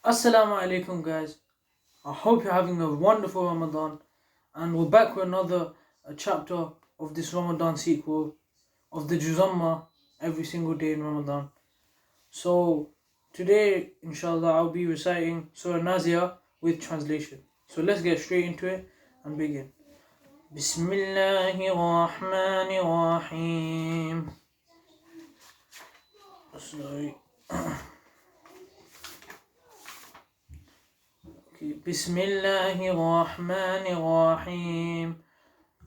Assalamu alaikum, guys. I hope you're having a wonderful Ramadan, and we're back with another chapter of this Ramadan sequel of the Juzamma every single day in Ramadan. So, today, inshallah, I'll be reciting Surah Na'ziat with translation. So, let's get straight into it and begin. Bismillahir Rahmanir Rahim. Sorry. بسم الله الرحمن الرحيم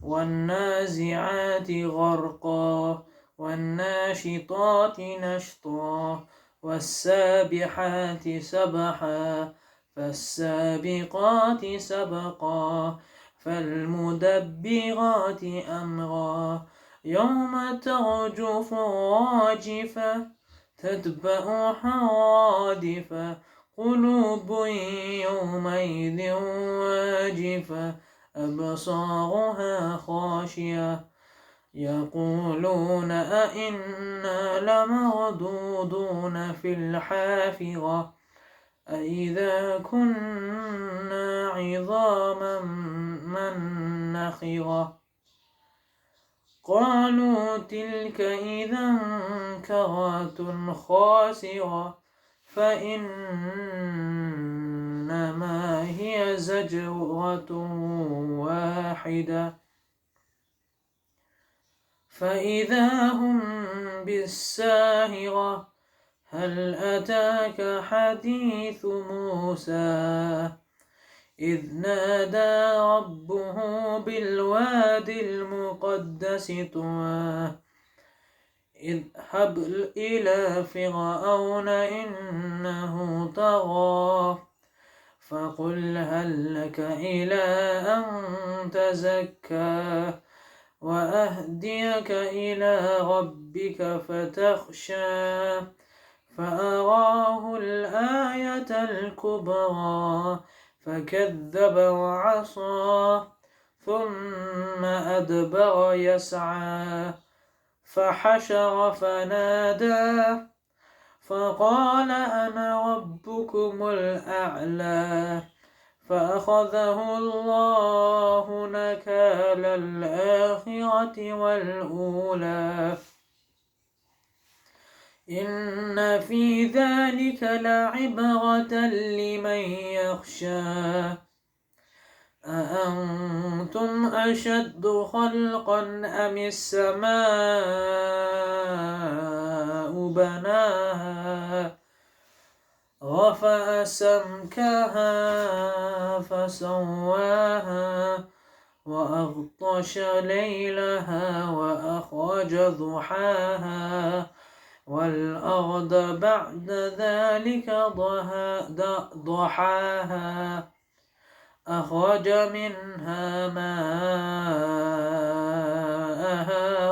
والنازعات غرقا والناشطات نشطا والسابحات سبحا فالسابقات سبقا فالمدبرات أمرا يوم ترجف الراجفة تتبعها رادفة قلوب يومئذ واجفة أبصارها خاشية يقولون أئنا لمردودون في الحافرة أئذا كنا عظاما نخرة قالوا تلك إذا كرة خاسرة فإنما هي زجرة واحدة فإذا هم بالساهرة هل أتاك حديث موسى إذ نادى ربه بالواد المقدس طوى اذهب إلى فرعون إنه طغى فقل هل لك إلى أن تزكى وأهديك إلى ربك فتخشى فأراه الآية الكبرى فكذب وعصى ثم أدبر يسعى فحشر فنادى فقال أنا ربكم الأعلى فأخذه الله نكال الآخرة والأولى إن في ذلك لعبرة لمن يخشى أأنتم أشد خلقا أم السماء بناها رفع سمكها فسواها وأغطش ليلها وأخرج ضحاها والأرض بعد ذلك ضحاها أخرج منها ماءها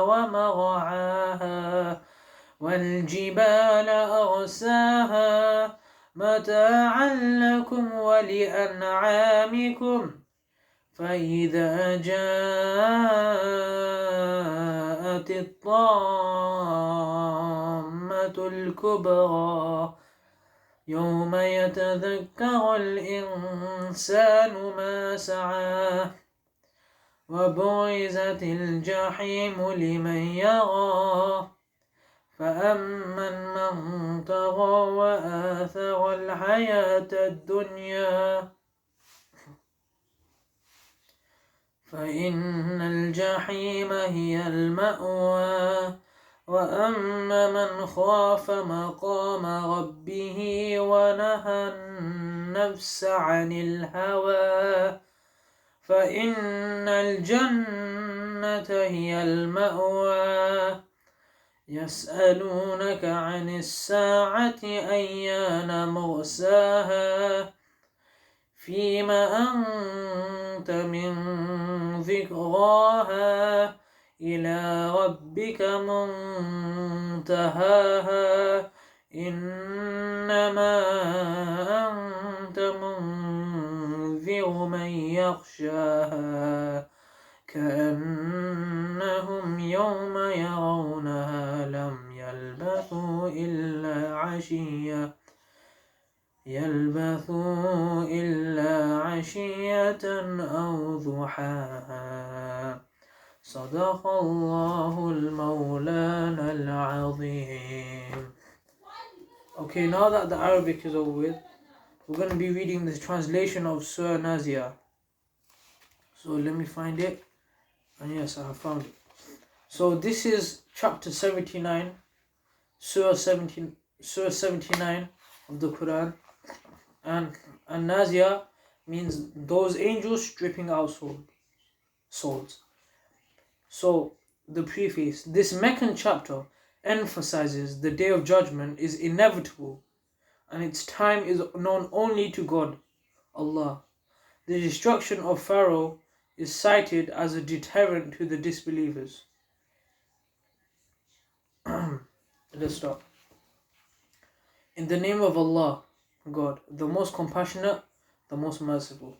ومرعاها والجبال أرساها متاعا لكم ولأنعامكم فإذا جاءت الطامة الكبرى يوم يتذكر الإنسان ما سعى وبرزت الجحيم لمن يرى فأمن من طغى وآثر الحياة الدنيا فإن الجحيم هي المأوى وأما من خاف مقام ربه ونهى النفس عن الهوى فإن الجنة هي المأوى يسألونك عن الساعة أيان مرساها فيم أنت من ذكراها إلى ربك منتهاها إنما أنت منذر من يخشاها كأنهم يوم يرونها لم يلبثوا إلا عشية يلبثوا إلا عشية أو ضحاها صدق الله المولانا العظيم. Okay, now that the Arabic is over with, we're going to be reading the translation of Surah Na'ziat. So let me find it. And yes, I have found it. So this is chapter 79, Surah 79 of the Quran. And Na'ziat means those angels stripping out souls. So the preface, this Meccan chapter emphasizes the day of judgment is inevitable and its time is known only to God, Allah. The destruction of Pharaoh is cited as a deterrent to the disbelievers. Let's start. In the name of Allah, God, the most compassionate, the most merciful.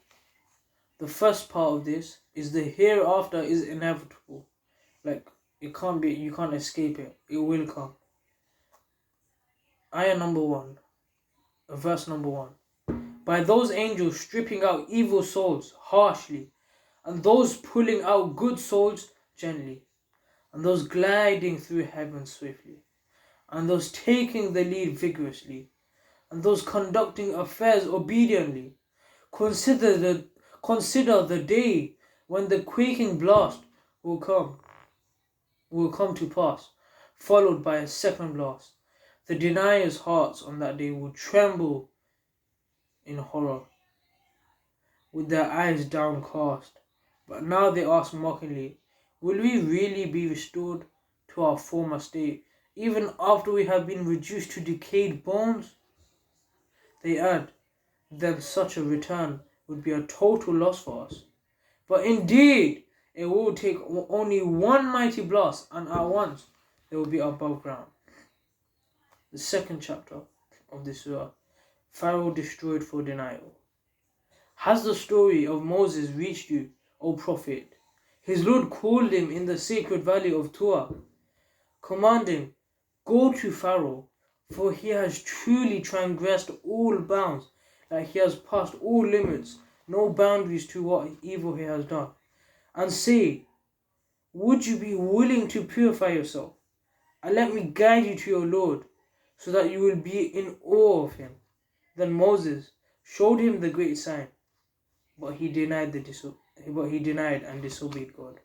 The first part of this is the hereafter is inevitable. Like, it can't be, you can't escape it. It will come. Ayah number 1, verse number 1. By those angels stripping out evil souls harshly, and those pulling out good souls gently, and those gliding through heaven swiftly, and those taking the lead vigorously, and those conducting affairs obediently. Consider the day when the quaking blast will come to pass, followed by a second blast. The deniers' hearts on that day will tremble in horror, with their eyes downcast. But now they ask mockingly, will we really be restored to our former state, even after we have been reduced to decayed bones? They add, then such a return would be a total loss for us. But indeed, it will take only one mighty blast, and at once they will be above ground. The second chapter of this surah, Pharaoh destroyed for denial. Has the story of Moses reached you, O Prophet? His Lord called him in the sacred valley of Tur, commanding, go to Pharaoh, for he has truly transgressed all bounds, like he has passed all limits, no boundaries to what evil he has done. And say, would you be willing to purify yourself, and let me guide you to your Lord, so that you will be in awe of him? Then Moses showed him the great sign, but he denied and disobeyed God.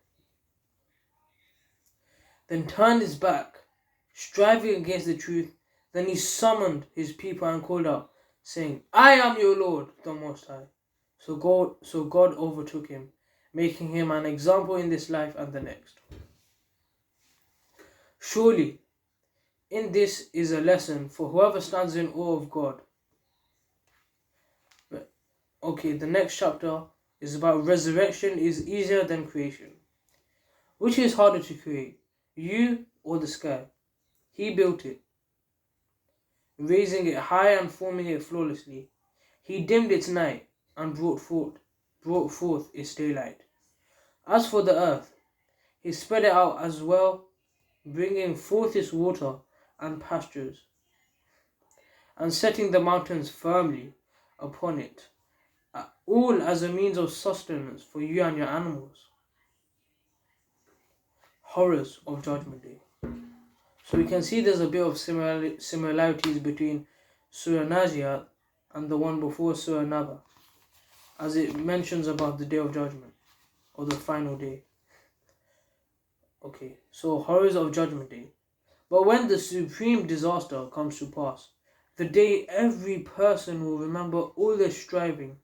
Then turned his back, striving against the truth. Then he summoned his people and called out, saying, I am your Lord, the Most High. So God overtook him, making him an example in this life and the next. Surely, in this is a lesson for whoever stands in awe of God. Okay, the next chapter is about resurrection is easier than creation. Which is harder to create, you or the sky? He built it, raising it high and forming it flawlessly. He dimmed its night and brought forth its daylight. As for the earth, he spread it out as well, bringing forth its water and pastures, and setting the mountains firmly upon it, all as a means of sustenance for you and your animals. Horrors of Judgment Day. So we can see there's a bit of similarities between Surah Na'ziat and the one before Surah Naba, as it mentions about the Day of Judgment, or the final day. Okay, so horrors of Judgment Day. But when the supreme disaster comes to pass, the day every person will remember all their striving,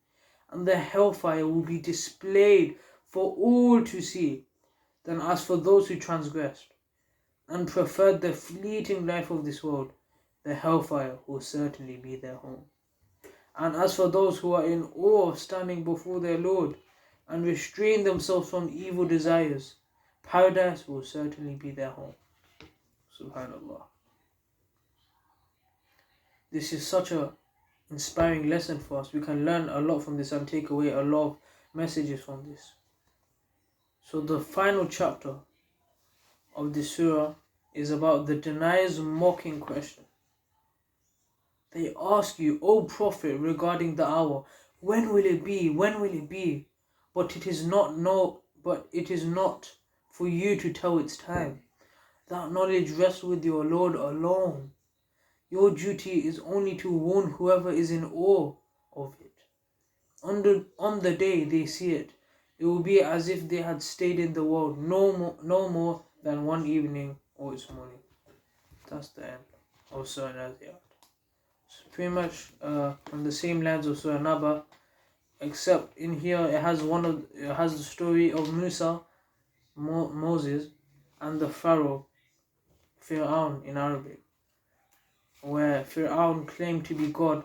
and the hellfire will be displayed for all to see. Then as for those who transgressed and preferred the fleeting life of this world, the hellfire will certainly be their home. And as for those who are in awe of standing before their Lord and restrain themselves from evil desires, paradise will certainly be their home. Subhanallah. This is such a inspiring lesson for us. We can learn a lot from this and take away a lot of messages from this. So the final chapter of this surah is about the denier's mocking question. They ask you, O Prophet, regarding the hour, when will it be? When will it be? But it is not for you to tell its time. That knowledge rests with your Lord alone. Your duty is only to warn whoever is in awe of it. On the day they see it, it will be as if they had stayed in the world no more than one evening or its morning. That's the end of Surah Na'ziat. It's pretty much on the same lines of Surah Naba, except in here it has the story of Musa, Moses, and the Pharaoh, Fir'aun in Arabic, where Fir'aun claimed to be God,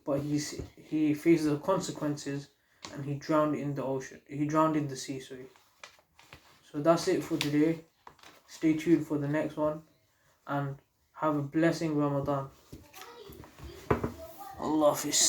but he faced the consequences and he drowned in the ocean. He drowned in the sea, sorry. So that's it for today. Stay tuned for the next one and have a blessing Ramadan. Allah Hafiz.